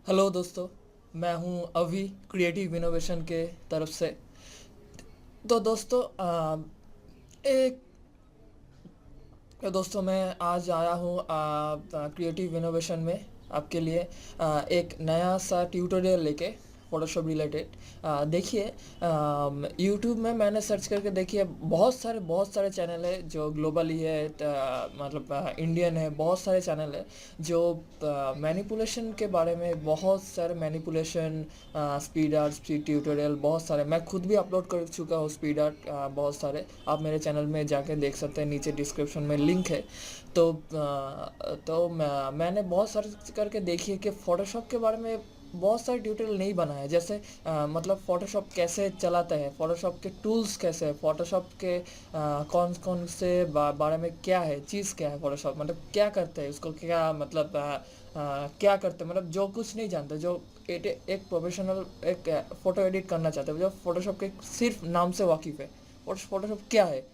Hello दोस्तों। मैं हूं अभी क्रिएटिव इनोवेशन के तरफ से। तो दोस्तों एक तो दोस्तों मैं आज आया हूं क्रिएटिव इनोवेशन में आपके लिए एक नया सा ट्यूटोरियल लेके फ़ोटोशॉप रिलेटेड। देखिए, यूट्यूब में मैंने सर्च करके देखिए बहुत सारे चैनल है जो ग्लोबली है, मतलब इंडियन है, बहुत सारे चैनल है जो मैनिपुलेशन के बारे में, बहुत सारे manipulation, speed art, speed tutorial, बहुत सारे मैं खुद भी अपलोड कर चुका हूँ स्पीड आर्ट, बहुत सारे आप मेरे चैनल में जाके देख सकते हैं, नीचे डिस्क्रिप्शन में लिंक है। मैंने बहुत सर्च करके देखिए कि फ़ोटोशॉप के बारे में बहुत सारे ट्यूटोरियल नहीं बना है। जैसे मतलब फ़ोटोशॉप कैसे चलाता है, फ़ोटोशॉप के टूल्स कैसे है, फ़ोटोशॉप के कौन कौन से बारे में क्या है, चीज़ क्या है, फ़ोटोशॉप मतलब क्या करते हैं, उसको क्या मतलब क्या करते हैं, मतलब जो कुछ नहीं जानते, जो एक प्रोफेशनल एक फ़ोटो एडिट करना चाहते हैं, जो फ़ोटोशॉप के सिर्फ नाम से वाकिफ़ है, फ़ोटोशॉप क्या है,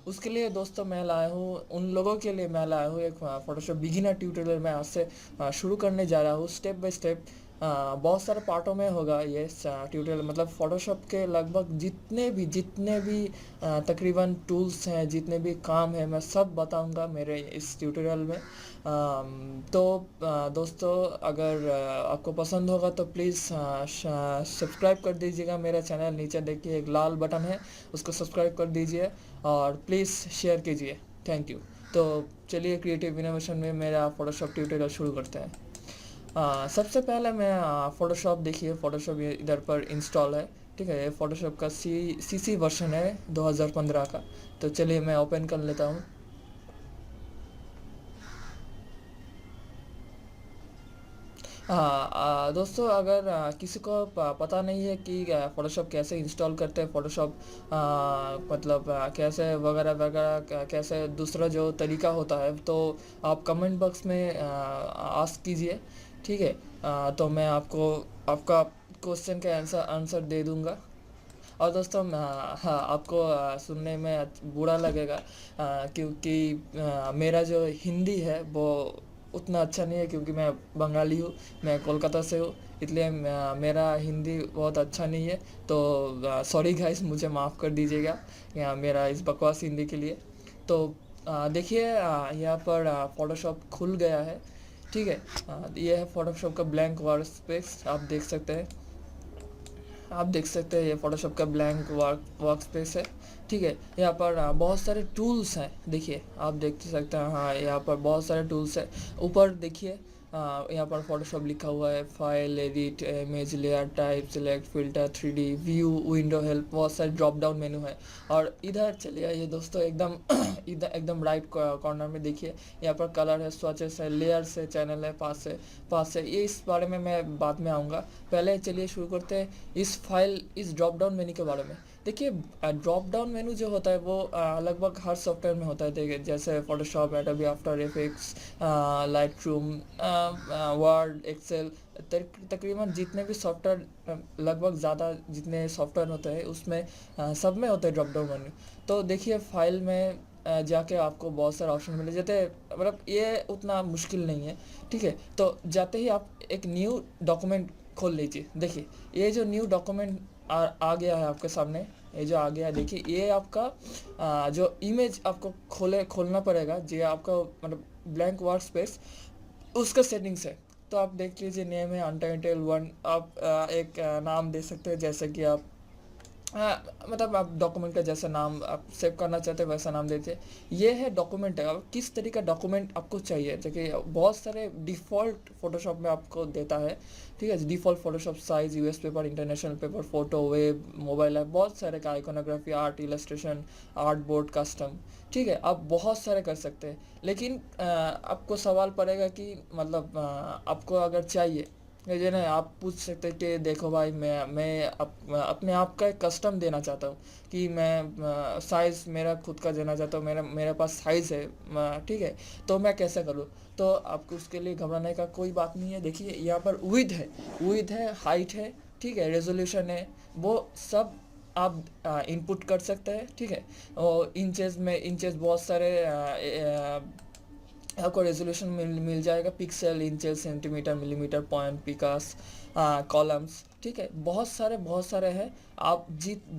उसके लिए दोस्तों मैं लाया हूँ, उन लोगों के लिए मैं लाया हूँ एक फ़ोटोशॉप बिगिनर ट्यूटोरियल। मैं आज से शुरू करने जा रहा हूँ स्टेप बाय स्टेप। बहुत सारे पार्टों में होगा ये ट्यूटोरियल, मतलब फ़ोटोशॉप के लगभग जितने भी तकरीबन टूल्स हैं, जितने भी काम हैं, मैं सब बताऊंगा मेरे इस ट्यूटोरियल में। दोस्तों, अगर आपको पसंद होगा तो प्लीज़ सब्सक्राइब कर दीजिएगा मेरा चैनल। नीचे देखिए एक लाल बटन है, उसको सब्सक्राइब कर दीजिए और प्लीज़ शेयर कीजिए। Thank you. तो चलिए क्रिएटिव इनोवेशन में मेरा फ़ोटोशॉप ट्यूटोरियल शुरू करते हैं। सबसे पहले मैं फ़ोटोशॉप, देखिए फ़ोटोशॉप ये इधर पर इंस्टॉल है। ठीक है, ये फ़ोटोशॉप का सी वर्जन है 2015 का। तो चलिए मैं ओपन कर लेता हूँ। हाँ, दोस्तों, अगर किसी को पता नहीं है कि फ़ोटोशॉप कैसे इंस्टॉल करते हैं, फ़ोटोशॉप मतलब कैसे वगैरह वगैरह, कैसे दूसरा जो तरीका होता है, तो आप कमेंट बॉक्स में आस्क कीजिए। ठीक है। तो मैं आपको आपका क्वेश्चन का आंसर दे दूंगा। और दोस्तों, हाँ, आपको सुनने में बुरा लगेगा, क्योंकि मेरा जो हिंदी है वो उतना अच्छा नहीं है, क्योंकि मैं बंगाली हूँ, मैं कोलकाता से हूँ, इसलिए मेरा हिंदी बहुत अच्छा नहीं है। तो सॉरी गाइस, मुझे माफ़ कर दीजिएगा मेरा इस बकवास हिंदी के लिए। तो देखिए, यहाँ पर फ़ोटोशॉप खुल गया है। ठीक है। ये है फ़ोटोशॉप का ब्लैंक वर्क स्पेस, आप देख सकते हैं। ये फ़ोटोशॉप का ब्लैंक वर्क स्पेस है। ठीक है। यहाँ पर बहुत सारे टूल्स हैं, देखिए आप देख सकते हैं। हाँ, यहाँ पर बहुत सारे टूल्स हैं। ऊपर देखिए, यहाँ पर फ़ोटोशॉप लिखा हुआ है, file, edit, image, layer, type, select, filter, 3D view, window help, बहुत सारे ड्रॉप डाउन मेनू है। और इधर चलिए आइए दोस्तों, एकदम इधर एकदम राइट कॉर्नर में देखिए, यहाँ पर कलर है, स्वचेस है, लेयर्स है, चैनल है, पास है। ये इस बारे में मैं बाद में आऊँगा। पहले चलिए शुरू करते हैं इस ड्रॉप डाउन मेन्यू के बारे में। देखिए, ड्रॉप डाउन मेनू जो होता है वो लगभग हर सॉफ्टवेयर में होता है। देखिए, जैसे Photoshop, Adobe After Effects, Lightroom, Word, Excel, तकरीबन जितने भी सॉफ्टवेयर, लगभग ज़्यादा जितने सॉफ्टवेयर होते हैं उसमें सब में होता है ड्रॉप डाउन मेन्यू। तो देखिए, फाइल में जाके आपको बहुत सारे ऑप्शन मिले जाते हैं, मतलब ये उतना मुश्किल नहीं है। ठीक है। तो जाते ही आप एक न्यू डॉक्यूमेंट खोल लीजिए। देखिए, ये जो न्यू डॉक्यूमेंट आ गया है आपके सामने, ये जो आ गया है, देखिए ये आपका जो इमेज आपको खोलना पड़ेगा, जो आपका मतलब ब्लैंक वर्क स्पेस, उसका सेटिंग्स है। तो आप देख लीजिए, नेम है अनटाइटल वन। आप एक नाम दे सकते हैं, जैसे कि आप मतलब आप डॉक्यूमेंट का जैसा नाम आप सेव करना चाहते हैं वैसा नाम देते हैं। ये है डॉक्यूमेंट है, अब किस तरीके का डॉक्यूमेंट आपको चाहिए। देखिए, बहुत सारे डिफ़ॉल्ट फ़ोटोशॉप में आपको देता है। ठीक है, default Photoshop size, US paper, international paper, photo, web, mobile app, बहुत सारे का, iconography, art, illustration, art board, custom. ठीक है, आप बहुत सारे कर सकते हैं। लेकिन आपको सवाल पड़ेगा कि मतलब आपको अगर चाहिए, ये ना, आप पूछ सकते हैं कि देखो भाई, अपने आप का एक कस्टम देना चाहता हूँ, कि मैं साइज़ मेरा खुद का देना चाहता हूँ, मेरा मेरे पास साइज़ है। ठीक है। तो मैं कैसे करूँ? तो आपको उसके लिए घबराने का कोई बात नहीं है। देखिए, यहाँ पर विड्थ है, हाइट है, ठीक है, रेजोल्यूशन है, वो सब आप इनपुट कर सकते हैं। ठीक है। और इंचेस बहुत सारे आपको रेजोल्यूशन मिल जाएगा, pixel, inches, centimetre, millimetre, point, पिकास, कॉलम्स, ठीक है, बहुत सारे हैं। आप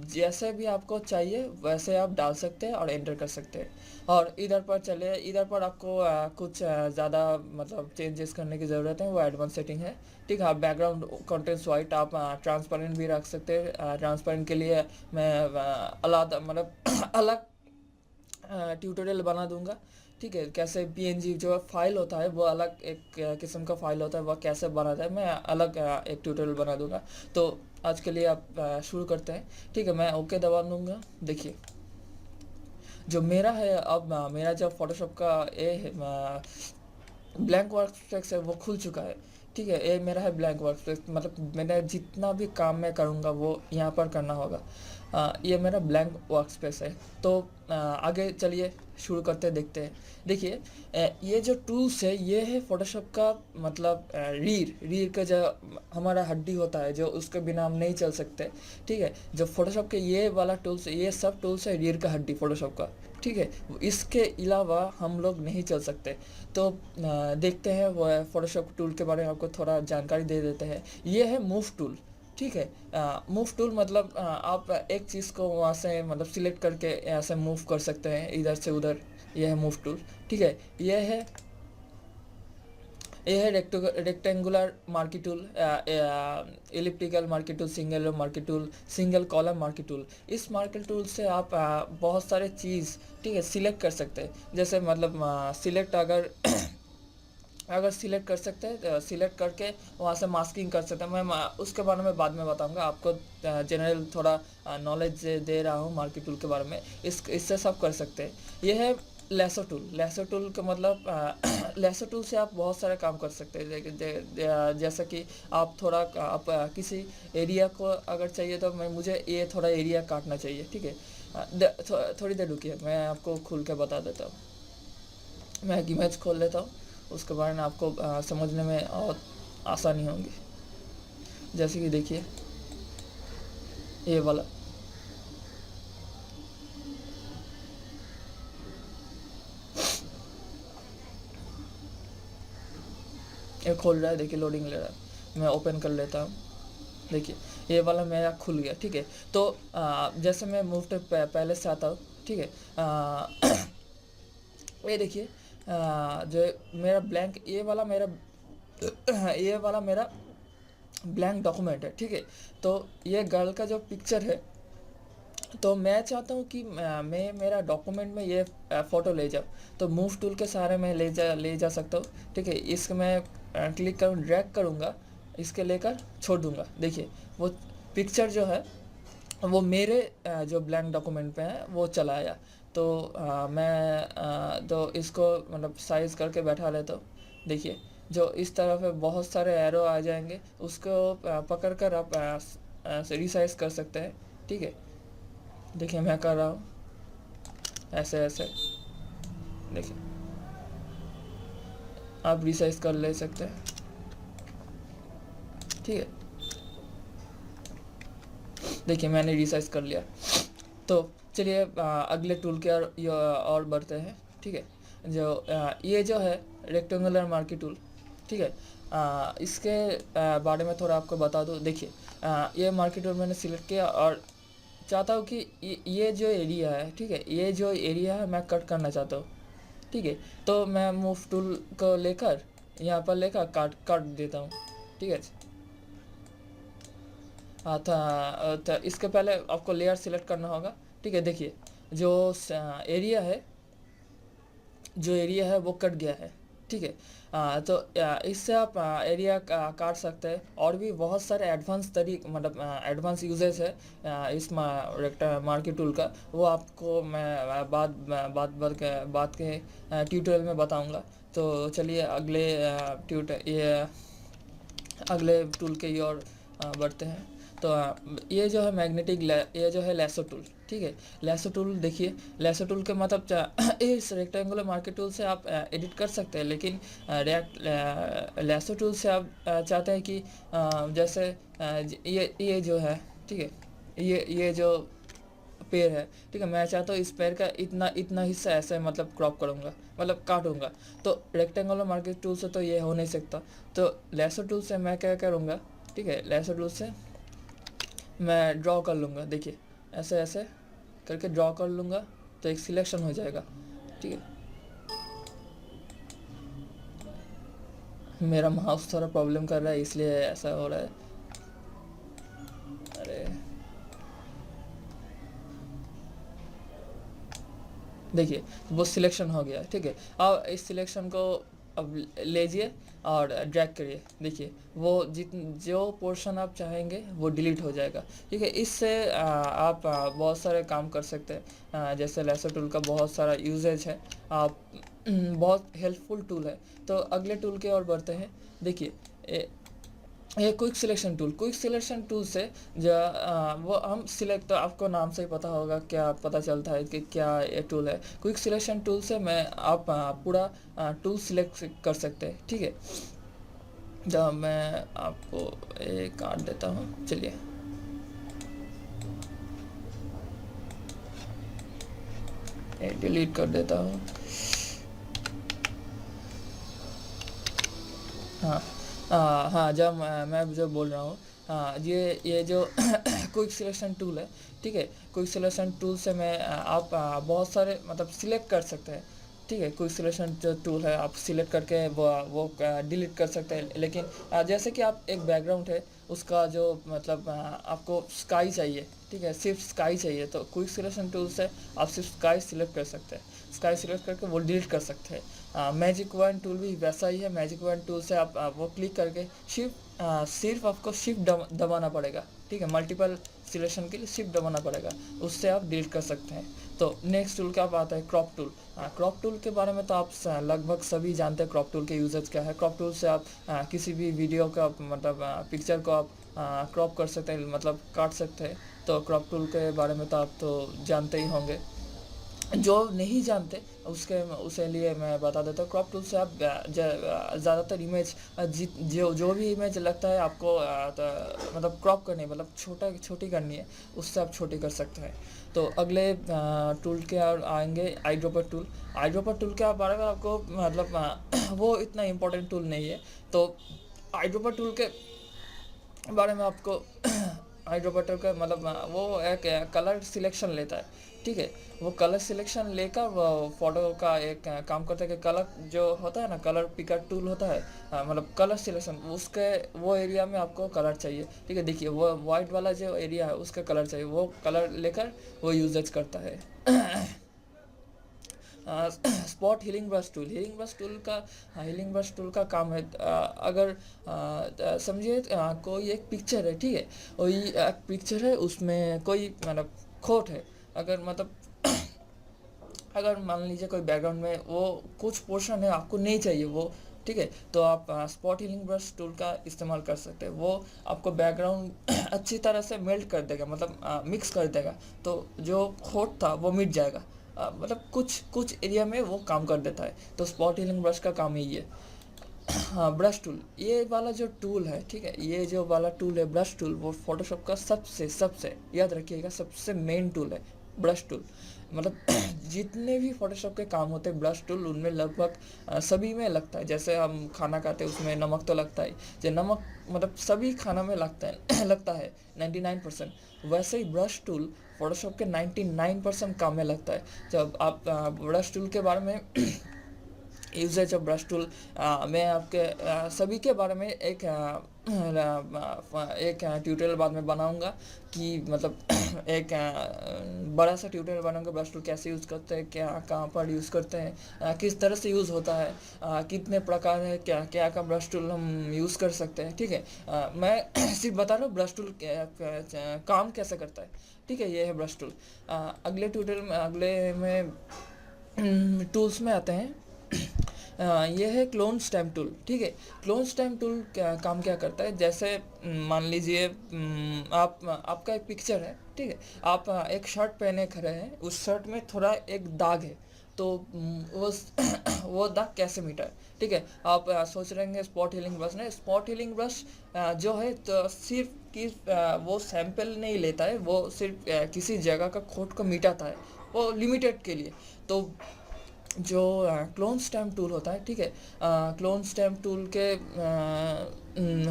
जैसे भी आपको चाहिए वैसे आप डाल सकते हैं और एंटर कर सकते हैं। और इधर पर चले, इधर पर आपको कुछ ज़्यादा मतलब चेंजेस करने की ज़रूरत है, वो एडवांस सेटिंग है, ठीक है। आप बैकग्राउंड कंटेंट्स वाइट, आप ट्रांसपेरेंट भी रख सकते हैं। ट्रांसपेरेंट के लिए मैं अलग मतलब अलग ट्यूटोरियल बना दूंगा, ठीक है। कैसे पीएनजी जो फाइल होता है वो अलग एक किस्म का फाइल होता है, वह कैसे बनाता है मैं अलग एक ट्यूटोरियल बना दूंगा। तो आज के लिए आप शुरू करते हैं, ठीक है। मैं ओके दबा दूंगा। देखिए जो मेरा है अब मेरा जो फोटोशॉप का ये है ब्लैंक वर्क स्पेस है वो खुल चुका है, ठीक है। ये मेरा है ब्लैंक वर्क स्पेस, मतलब मैंने जितना भी काम मैं करूँगा वो यहाँ पर करना होगा। ये मेरा ब्लैंक वर्क स्पेस है। तो आगे चलिए शुरू करते देखते हैं। देखिए ये जो टूल्स है ये है फोटोशॉप का, मतलब रीढ़ का जो हमारा हड्डी होता है, जो उसके बिना हम नहीं चल सकते, ठीक है। जो फोटोशॉप के ये वाला टूल्स, ये सब टूल्स है रीढ़ का हड्डी फोटोशॉप का, ठीक है। इसके अलावा हम लोग नहीं चल सकते। तो देखते हैं वो फोटोशॉप टूल के बारे में आपको थोड़ा जानकारी दे देते हैं। ये है मूव टूल, ठीक है। मूव टूल मतलब आप एक चीज़ को वहाँ से मतलब सिलेक्ट करके ऐसे मूव कर सकते हैं इधर से उधर। ये है मूव टूल, ठीक है। ये है rectangular marquee tool, elliptical marquee tool, single marquee tool, single column marquee tool. इस मार्की टूल से आप बहुत सारे चीज़, ठीक है, सिलेक्ट कर सकते हैं। जैसे मतलब सिलेक्ट अगर अगर सिलेक्ट कर सकते हैं तो सिलेक्ट करके वहाँ से मास्किंग कर सकते हैं। मैं उसके बारे में बाद में बताऊंगा आपको, जनरल थोड़ा नॉलेज दे रहा हूँ मार्की टूल के बारे में। इससे सब कर सकते हैं। ये है लेसो टूल। लेसो टूल का मतलब लेसो टूल से आप बहुत सारे काम कर सकते हैं। जैसा कि आप थोड़ा आप किसी एरिया को अगर चाहिए तो मुझे ये थोड़ा एरिया काटना चाहिए, ठीक है। थोड़ी देर रुकिए, मैं आपको खुल के बता देता हूँ। मैं एक इमेज खोल लेता हूँ, उसके बारे में आपको समझने में और आसानी होगी। जैसे कि देखिए ये वाला, ये खोल रहा है, देखिए लोडिंग ले रहा है। मैं ओपन कर लेता हूँ, देखिए ये वाला मेरा खुल गया, ठीक है। तो जैसे मैं मूव टू पहले से आता हूँ, ठीक है। ये देखिए जो मेरा ब्लैंक, ये वाला मेरा ब्लैंक डॉक्यूमेंट है, ठीक है। तो ये गर्ल का जो पिक्चर है, तो मैं चाहता हूँ कि मैं मेरा डॉक्यूमेंट में ये फ़ोटो ले जाऊँ। तो मूव टूल के सहारे मैं ले जा सकता हूँ, ठीक है। इसको मैं क्लिक करूँ, ड्रैग करूँगा, इसके लेकर छोड़ दूँगा। देखिए वो पिक्चर जो है वो मेरे जो ब्लैंक डॉक्यूमेंट पे है वो चला आया। तो तो इसको मतलब साइज़ करके बैठा लेता हूँ। देखिए जो इस तरफ है बहुत सारे एरो आ जाएंगे, उसको पकड़ कर आप रिसाइज कर सकते हैं, ठीक है। देखिए मैं कर रहा हूँ ऐसे ऐसे, देखिए आप रिसाइज कर ले सकते हैं, ठीक है। देखिए मैंने रिसाइज कर लिया। तो चलिए अगले टूल के और बढ़ते हैं, ठीक है। जो ये जो है रेक्टेंगुलर मार्की टूल, ठीक है। इसके बारे में थोड़ा आपको बता दूँ। देखिए ये मार्की टूल मैंने सिलेक्ट किया और चाहता हूँ कि ये जो एरिया है, ठीक है, ये जो एरिया है मैं कट करना चाहता हूँ, ठीक है। तो मैं मूव टूल को लेकर यहाँ पर लेकर काट देता हूँ, ठीक है। हाँ तो इसके पहले आपको लेयर सिलेक्ट करना होगा, ठीक है। देखिए जो एरिया है, वो कट गया है, ठीक है। तो इससे आप एरिया काट सकते हैं। और भी बहुत सारे एडवांस तरीके मतलब एडवांस यूजेस है इस मार्की टूल का, वो आपको मैं बात के ट्यूटोरियल में बताऊंगा। तो चलिए अगले टूल के ही और बढ़ते हैं। तो ये जो है ये जो है लेसो टूल, ठीक है। लेसो टूल देखिए, लेसो टूल के मतलब इस रेक्टेंगुलर मार्केट टूल से आप एडिट कर सकते हैं, लेकिन लेसो टूल से आप चाहते हैं कि जैसे ये जो है, ठीक है, ये जो पैर है, ठीक है, मैं चाहता हूँ इस पैर का इतना इतना हिस्सा ऐसे मतलब क्रॉप करूँगा, मतलब काटूंगा। तो रेक्टेंगुलर मार्कर टूल से तो ये हो नहीं सकता, तो लेसर टूल से मैं क्या करूँगा, ठीक है, लेसर टूल से मैं ड्रॉ कर लूँगा, देखिए ऐसे ऐसे करके ड्रॉ कर लूँगा, तो एक सिलेक्शन हो जाएगा, ठीक है। मेरा माउस थोड़ा प्रॉब्लम कर रहा है इसलिए ऐसा हो रहा है। अरे देखिए वो सिलेक्शन हो गया, ठीक है। अब इस सिलेक्शन को अब लीजिए और ड्रैग करिए, देखिए वो जो पोर्शन आप चाहेंगे वो डिलीट हो जाएगा, ठीक है। इससे आप बहुत सारे काम कर सकते हैं। जैसे लेसर टूल का बहुत सारा यूजेज है, आप बहुत हेल्पफुल टूल है। तो अगले टूल की ओर बढ़ते हैं। देखिए ये क्विक सिलेक्शन टूल से जो वो हम सिलेक्ट, तो आपको नाम से ही पता होगा, क्या पता चलता है कि क्या ये टूल है। क्विक सिलेक्शन टूल से मैं आप पूरा टूल सिलेक्ट कर सकते हैं, ठीक है। जब मैं आपको एक काट देता हूँ, चलिए डिलीट कर देता हूँ। हाँ हाँ, जब मैं जो बोल रहा हूँ, हाँ ये जो क्विक सिलेक्शन टूल है, ठीक है। क्विक सिलेक्शन टूल से मैं आप बहुत सारे मतलब सिलेक्ट कर सकते हैं, ठीक है। क्विक सिलेक्शन जो टूल है आप सिलेक्ट करके वो डिलीट कर सकते हैं। लेकिन जैसे कि आप एक बैकग्राउंड है उसका जो मतलब आपको स्काई चाहिए, ठीक है, सिर्फ स्काई चाहिए, तो क्विक सिलेक्शन टूल से आप सिर्फ स्काई सिलेक्ट कर सकते हैं। स्काई सिलेक्ट करके वो डिलीट कर सकते हैं। मैजिक वन टूल भी वैसा ही है। मैजिक वन टूल से आप वो क्लिक करके सिर्फ आपको शिफ्ट दबाना पड़ेगा, ठीक है। मल्टीपल सिलेक्शन के लिए शिफ्ट दबाना पड़ेगा, उससे आप डिलीट कर सकते हैं। तो नेक्स्ट टूल क्या आता है, क्रॉप टूल। क्रॉप टूल के बारे में तो आप लगभग सभी जानते हैं क्रॉप टूल के यूजेज क्या है। क्रॉप टूल से आप किसी भी वीडियो का मतलब पिक्चर को आप क्रॉप कर सकते हैं, मतलब काट सकते हैं। तो क्रॉप टूल के बारे में तो आप तो जानते ही होंगे। जो नहीं जानते उसे लिए मैं बता देता हूँ। क्रॉप टूल से आप ज़्यादातर इमेज जो भी इमेज लगता है आपको मतलब क्रॉप करनी है, मतलब छोटी करनी है, उससे आप छोटी कर सकते हैं। तो अगले टूल के और आएंगे eye dropper tool. Eye dropper tool के बारे में आपको मतलब वो इतना इम्पोर्टेंट टूल नहीं है। तो आई ड्रॉपर टूल के बारे में आपको आई ड्रॉपर टूल का मतलब वो एक कलर सिलेक्शन लेता है, ठीक है। वो कलर सिलेक्शन लेकर वो फोटो का एक काम करता है कि कलर जो होता है ना, कलर पिकर टूल होता है, मतलब कलर सिलेक्शन, उसके वो एरिया में आपको कलर चाहिए, ठीक है। देखिए वो वाइट वाला जो एरिया है उसका कलर चाहिए, वो कलर लेकर वो यूजेज करता है। स्पॉट हीलिंग ब्रश टूल का काम है, अगर समझिए कोई एक पिक्चर है, ठीक है, वही एक पिक्चर है, उसमें कोई मतलब खोट है, अगर मतलब अगर मान लीजिए कोई बैकग्राउंड में वो कुछ पोर्शन है आपको नहीं चाहिए वो, ठीक है, तो आप स्पॉट हीलिंग ब्रश टूल का इस्तेमाल कर सकते हैं। वो आपको बैकग्राउंड अच्छी तरह से मेल्ट कर देगा, मतलब मिक्स कर देगा, तो जो खोट था वो मिट जाएगा। मतलब कुछ कुछ एरिया में वो काम कर देता है। तो स्पॉट हीलिंग ब्रश का काम यही है। हाँ, ब्रश टूल, ये वाला जो टूल है, ठीक है, ये जो वाला टूल है ब्रश टूल, वो फोटोशॉप का सबसे सबसे याद रखिएगा सबसे मेन टूल है ब्रश टूल। मतलब जितने भी फोटोशॉप के काम होते हैं ब्रश टूल उनमें लगभग सभी में लगता है। जैसे हम खाना खाते हैं उसमें नमक तो लगता है, जो नमक मतलब सभी खाना में लगता है लगता है 99%। वैसे ही ब्रश टूल फोटोशॉप के 99% काम में लगता है। जब आप ब्रश टूल के बारे में यूजेज ऑफ ब्रश टूल मैं आपके सभी के बारे में एक ट्यूटोरियल बाद में बनाऊंगा, कि मतलब एक बड़ा सा ट्यूटोरियल बनाऊंगा ब्रश टूल कैसे यूज़ करते हैं, क्या कहाँ पर यूज़ करते हैं, किस तरह से यूज़ होता है, कितने प्रकार है, क्या क्या का ब्रश टूल हम यूज़ कर सकते हैं, ठीक है। मैं सिर्फ बता रहा हूँ ब्रश टूल काम कैसे करता है, ठीक है। ये है ब्रश टूल। अगले ट्यूटोरियल में अगले में टूल्स में आते हैं। ये है क्लोन स्टैम्प टूल, ठीक है। क्लोन स्टैम्प टूल काम क्या करता है, जैसे मान लीजिए आपका एक पिक्चर है, ठीक है, आप एक शर्ट पहने खड़े हैं, उस शर्ट में थोड़ा एक दाग है, तो वो वो दाग कैसे मिटाए, ठीक है। आप सोच रहे होंगे स्पॉट हीलिंग ब्रश नहीं, स्पॉट हीलिंग ब्रश जो है तो सिर्फ कि वो सैंपल नहीं लेता है, वो सिर्फ किसी जगह का खोट को मिटाता है, वो लिमिटेड के लिए। तो जो क्लोन स्टैम्प टूल होता है, ठीक है, क्लोन स्टैम्प टूल के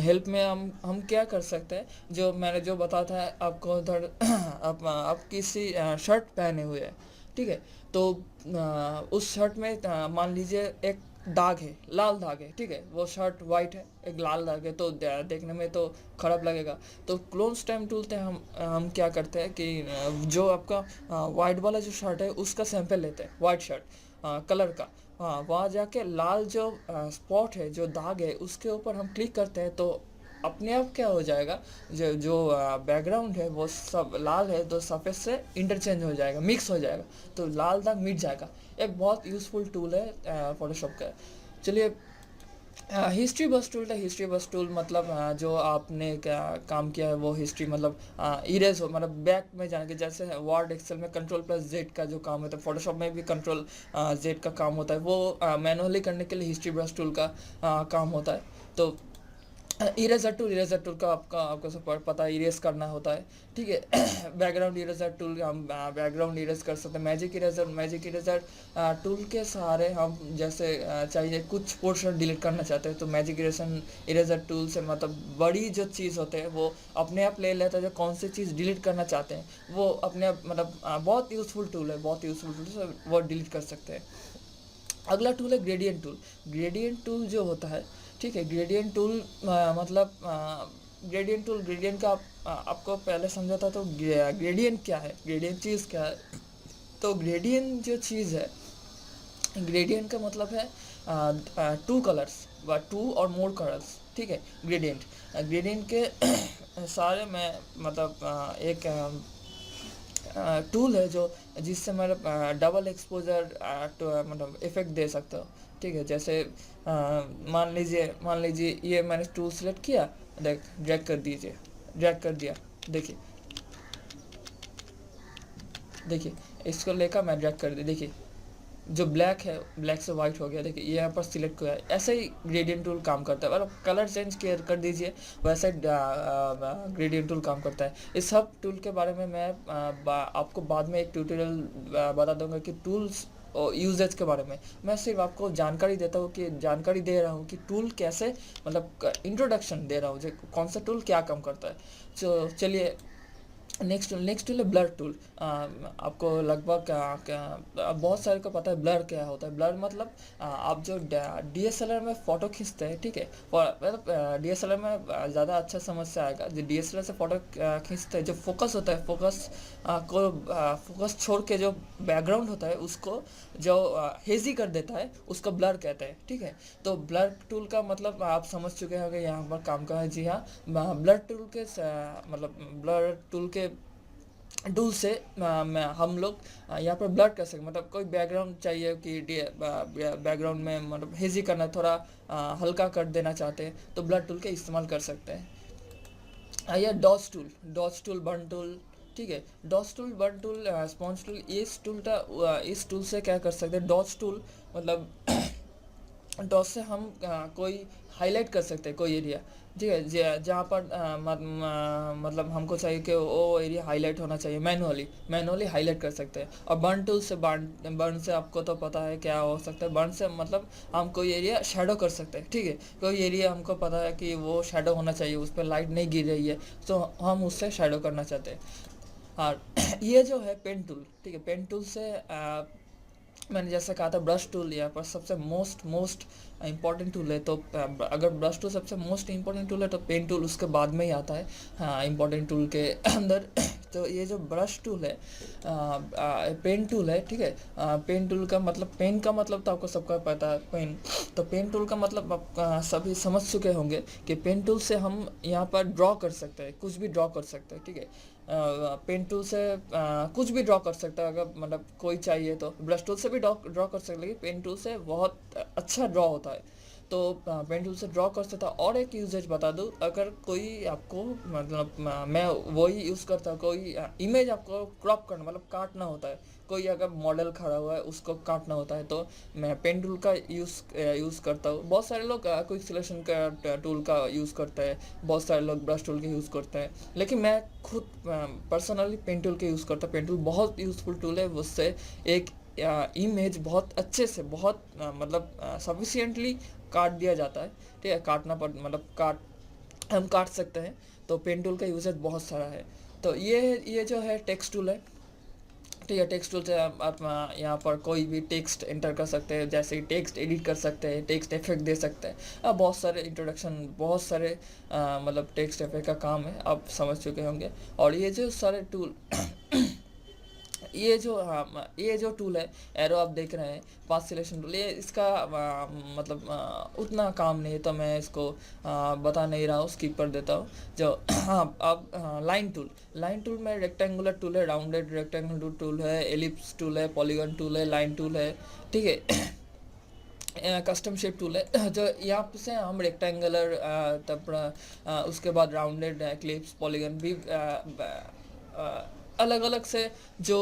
हेल्प में हम क्या कर सकते हैं, जो मैंने जो बताया था आपको उधर आप किसी शर्ट पहने हुए हैं, ठीक है। तो उस शर्ट में मान लीजिए एक दाग है, लाल दाग है, ठीक है, वो शर्ट वाइट है, एक लाल दाग है, तो देखने में तो खराब लगेगा। तो क्लोन स्टैम्प टूल से हम क्या करते हैं कि जो आपका वाइट वाला जो शर्ट है उसका सैंपल लेते हैं, वाइट शर्ट कलर का, हाँ, वहाँ जाके लाल जो स्पॉट है, जो दाग है, उसके ऊपर हम क्लिक करते हैं, तो अपने आप क्या हो जाएगा, जो जो बैकग्राउंड है वो सब लाल है, तो सफ़ेद से इंटरचेंज हो जाएगा, मिक्स हो जाएगा, तो लाल दाग मिट जाएगा। एक बहुत यूज़फुल टूल है फोटोशॉप का। चलिए, हिस्ट्री बस टूल है। हिस्ट्री बस टूल मतलब जो आपने क्या काम किया है वो हिस्ट्री मतलब इरेज हो, मतलब बैक में जाने के, जैसे वर्ड एक्सेल में कंट्रोल प्लस जेड का जो काम होता है, फोटोशॉप में भी कंट्रोल जेड का काम होता है, वो मैनुअली करने के लिए हिस्ट्री बस टूल का काम होता है। तो इरेजर टूल का आपको सब पता है, इरेज करना होता है, ठीक है। बैकग्राउंड इरेजर टूल, हम बैकग्राउंड इरेज कर सकते हैं। मैजिक इरेजर टूल के सहारे हम जैसे चाहिए कुछ पोर्शन डिलीट करना चाहते हैं, तो मैजिक इरेजर टूल से मतलब बड़ी जो चीज़ होते हैं वो अपने आप ले लेता है, जो कौन सी चीज़ डिलीट करना चाहते हैं वो अपने आप, मतलब बहुत यूज़फुल टूल है, बहुत यूज़फुल टूल है, वो डिलीट कर सकते हैं। अगला टूल है ग्रेडियंट टूल। ग्रेडियंट टूल जो होता है, ठीक है, ग्रेडियंट टूल मतलब ग्रेडियंट का आपको पहले समझा था, तो ग्रेडियंट क्या है, ग्रेडियंट चीज़ क्या है। तो ग्रेडियंट जो चीज़ है, ग्रेडियंट का मतलब है टू कलर्स व टू और मोर कलर्स, ठीक है। ग्रेडियंट के सारे में मतलब एक टूल है जो जिससे मतलब डबल एक्सपोजर मतलब इफ़ेक्ट दे सकते हो, ठीक है। जैसे मान लीजिए ये मैंने टूल सेलेक्ट किया, ड्रैग कर दीजिए, ड्रैग कर दिया, देखिए, देखिए, इसको लेकर मैं ड्रैग कर दी, देखिए, जो ब्लैक है ब्लैक से वाइट हो गया, देखिए ये यहाँ पर सिलेक्ट हुआ है। ऐसे ही ग्रेडियंट टूल काम करता है, मतलब कलर चेंज कर दीजिए, वैसे ग्रेडियंट टूल काम करता है। इस सब टूल के बारे में मैं आपको बाद में एक ट्यूटोरियल बता दूंगा कि टूल्स और यूजेज के बारे में। मैं सिर्फ आपको जानकारी देता हूँ, कि जानकारी दे रहा हूँ कि टूल कैसे, मतलब इंट्रोडक्शन दे रहा हूँ जो कौन सा टूल क्या काम करता है। तो चलिए, नेक्स्ट टूल है ब्लर टूल। आपको लगभग बहुत सारे को पता है ब्लर क्या होता है। ब्लर मतलब आप जो डीएसएलआर में फ़ोटो खींचते हैं, ठीक है, मतलब डीएसएलआर में ज़्यादा अच्छा समझ से आएगा। जो डीएसएलआर से फ़ोटो खींचते हैं, जो फोकस होता है, फोकस छोड़ के जो बैकग्राउंड होता है उसको जो हेजी कर देता है, उसको ब्लर कहते हैं, ठीक है। तो ब्लर टूल का मतलब आप समझ चुके होंगे यहाँ पर काम का है। जी हाँ, ब्लर टूल के मतलब ब्लर टूल के टूल से हम लोग यहाँ पर ब्लर कर सकते, मतलब कोई बैकग्राउंड चाहिए कि बैकग्राउंड में मतलब हेजी करना, थोड़ा हल्का कर देना चाहते हैं, तो ब्लर टूल के इस्तेमाल कर सकते हैं। या डॉट्स टूल बर्न टूल, ठीक है। Dots tool, burn tool, sponge tool, इस टूल से क्या कर सकते हैं, डॉट्स टूल मतलब डॉट से हम कोई हाईलाइट कर सकते हैं कोई एरिया, ठीक है, जहाँ पर मतलब हमको चाहिए कि वो एरिया हाईलाइट होना चाहिए, मैनुअली हाईलाइट कर सकते हैं। और बर्न से आपको तो पता है क्या हो सकता है। बर्न से मतलब हम कोई एरिया शेडो कर सकते हैं, ठीक है। कोई एरिया हमको पता है कि वो शेडो होना चाहिए, उस पर लाइट नहीं गिर रही है, तो हम उससे शेडो करना चाहते हैं। और ये जो है पेन टूल, ठीक है, पेन टूल से मैंने जैसे कहा था ब्रश टूल यहाँ पर सबसे मोस्ट मोस्ट इम्पॉर्टेंट टूल है। तो अगर ब्रश टूल सबसे मोस्ट इम्पॉर्टेंट टूल है, तो पेन टूल उसके बाद में ही आता है, हाँ, इम्पॉर्टेंट टूल के अंदर। तो ये जो ब्रश टूल है, पेन टूल है, ठीक है। पेन टूल का मतलब, पेन का मतलब तो आपको सबका पता है, पेन। तो पेन टूल का मतलब आप सभी समझ चुके होंगे कि पेन टूल से हम यहाँ पर ड्रॉ कर सकते हैं, कुछ भी ड्रॉ कर सकते हैं, ठीक है। पेन टूल से कुछ भी ड्रॉ कर सकता है, अगर मतलब कोई चाहिए तो। ब्रश टूल से भी ड्रॉ कर सकते हैं, लेकिन पेन टूल से बहुत अच्छा ड्रॉ होता है। तो पेन टूल से ड्रॉ कर सकता हूँ। और एक यूजेज बता दूँ, अगर कोई आपको मतलब मैं वही यूज़ करता हूँ, कोई इमेज आपको क्रॉप करना मतलब काटना होता है, कोई अगर मॉडल खड़ा हुआ है उसको काटना होता है, तो मैं पेन टूल का यूज़ करता हूँ। बहुत सारे लोग क्विक सिलेक्शन का टूल का यूज़ करते हैं, बहुत सारे लोग ब्रश टूल के यूज़ करते हैं, लेकिन मैं खुद पर्सनली पेन टूल के यूज़ करता हूँ। पेन टूल बहुत यूज़फुल टूल है, उससे एक इमेज बहुत अच्छे से, बहुत मतलब सफिशिएंटली काट दिया जाता है। ठीक है, काटना पड़ मतलब हम काट सकते हैं। तो पेन टूल का यूजेज बहुत सारा है। तो ये जो है टेक्स्ट टूल है। ठीक है, टेक्स्ट टूल से आप यहाँ पर कोई भी टेक्स्ट एंटर कर सकते हैं, जैसे कि टेक्स्ट एडिट कर सकते हैं, टेक्स्ट इफेक्ट दे सकते हैं। बहुत सारे इंट्रोडक्शन, बहुत सारे मतलब टेक्स्ट इफेक्ट का काम है, आप समझ चुके होंगे। और ये जो सारे टूल ये जो टूल है, एरो आप देख रहे हैं, पास सिलेक्शन टूल, ये इसका मतलब उतना काम नहीं है, तो मैं इसको बता नहीं रहा हूँ, स्किप कर देता हूँ। जो हाँ, अब लाइन टूल में रेक्टेंगुलर टूल है, राउंडेड रेक्टेंगुलर टूल है, एलिप्स टूल है, पॉलीगन टूल है, लाइन टूल है। ठीक है, कस्टम शेप टूल है। जो यहाँ से हम रेक्टेंगुलर, तब उसके बाद राउंडेड, क्लिप्स, पॉलीगन भी अलग अलग से जो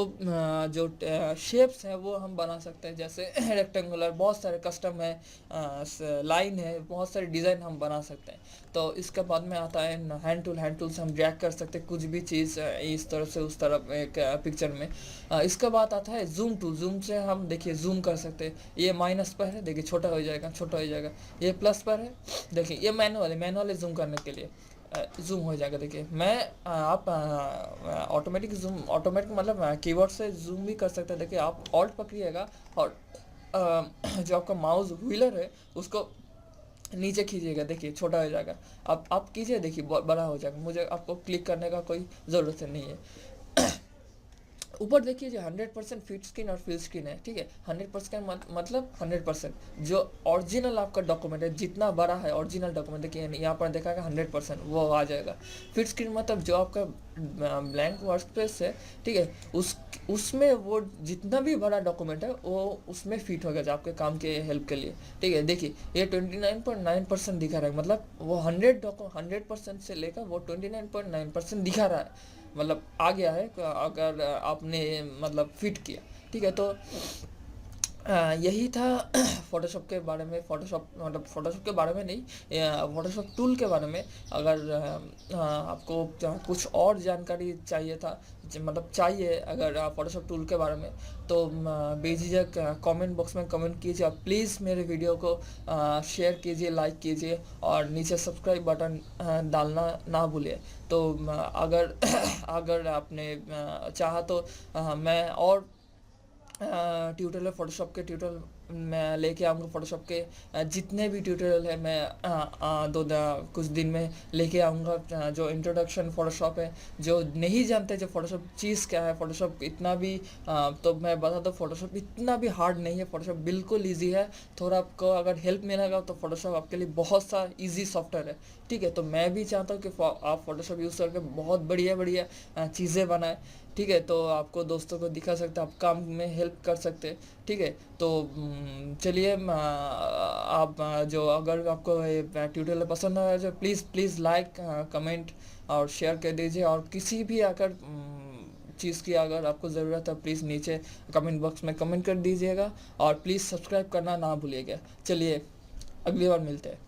शेप्स हैं वो हम बना सकते हैं। जैसे रेक्टेंगुलर बहुत सारे कस्टम है, लाइन है, बहुत सारे डिज़ाइन हम बना सकते हैं। तो इसके बाद में आता है हैंड टूल से हम ड्रैग कर सकते हैं कुछ भी चीज़ इस तरफ से उस तरफ एक पिक्चर में। इसके बाद आता है जूम टूल। जूम से हम देखिए जूम कर सकते हैं। ये माइनस पर है, देखिए छोटा हो जाएगा, छोटा हो जाएगा। ये प्लस पर है, देखिए ये मैनुअल है जूम करने के लिए, जूम हो जाएगा। देखिए मैं आप ऑटोमेटिक मतलब कीबोर्ड से जूम भी कर सकते हैं। देखिए आप ऑल्ट पकड़िएगा और जो आपका माउस व्हीलर है उसको नीचे खींचिएगा, देखिए छोटा हो जाएगा। आप कीजिए, देखिए बड़ा हो जाएगा। मुझे आपको क्लिक करने का कोई ज़रूरत नहीं है। ऊपर देखिए जो 100% फिट स्क्रीन और फिल स्क्रीन है। ठीक है, 100% मतलब 100% जो ओरिजिनल आपका डॉक्यूमेंट है, जितना बड़ा है ओरिजिनल डॉक्यूमेंट, देखिए यहाँ पर देखा 100% वो आ जाएगा। फिट स्क्रीन मतलब जो आपका ब्लैंक वर्क स्पेस है, ठीक है, उसमें वो जितना भी बड़ा डॉक्यूमेंट है वो उसमें फिट होगा, जो आपके काम के हेल्प के लिए। ठीक है, देखिए ये 29.9% दिखा रहा है, मतलब वो 100% से लेकर वो 29.9% दिखा रहा है, मतलब आ गया है अगर आपने मतलब फिट किया। ठीक है, तो यही था फ़ोटोशॉप के बारे में। फ़ोटोशॉप मतलब फ़ोटोशॉप के बारे में नहीं, फ़ोटोशॉप टूल के बारे में। अगर आपको कुछ और जानकारी चाहिए था, मतलब चाहिए अगर फ़ोटोशॉप टूल के बारे में, तो बेझिझक कमेंट बॉक्स में कमेंट कीजिए। आप प्लीज़ मेरे वीडियो को शेयर कीजिए, लाइक कीजिए, और नीचे सब्सक्राइब बटन डालना ना भूलिए। तो अगर अगर आपने चाहा तो मैं और ट्यूटोरियल, फ़ोटोशॉप के ट्यूटोरियल मैं लेके आऊँगा। फ़ोटोशॉप के जितने भी ट्यूटोरियल है मैं कुछ दिन में लेके आऊँगा। जो इंट्रोडक्शन फ़ोटोशॉप है, जो नहीं जानते जो फ़ोटोशॉप चीज़ क्या है, फ़ोटोशॉप इतना भी तो मैं बता दूँ, फ़ोटोशॉप इतना भी हार्ड नहीं है, फ़ोटोशॉप बिल्कुल ईजी है। थोड़ा आपको अगर हेल्प मिलेगा तो फ़ोटोशॉप आपके लिए बहुत सा ईजी सॉफ्टवेयर है। ठीक है, तो मैं भी चाहता हूँ कि आप फ़ोटोशॉप यूज़ करके बहुत बढ़िया बढ़िया चीज़ें बनाएं। ठीक है, तो आपको दोस्तों को दिखा सकते हैं, आप काम में हेल्प कर सकते हैं। ठीक है, तो चलिए, आप जो अगर आपको ये ट्यूटोरियल पसंद आया जो प्लीज़ लाइक, कमेंट और शेयर कर दीजिए। और किसी भी अगर चीज़ की अगर आपको ज़रूरत है, प्लीज़ नीचे कमेंट बॉक्स में कमेंट कर दीजिएगा। और प्लीज़ सब्सक्राइब करना ना भूलिएगा। चलिए, अगली बार मिलते हैं।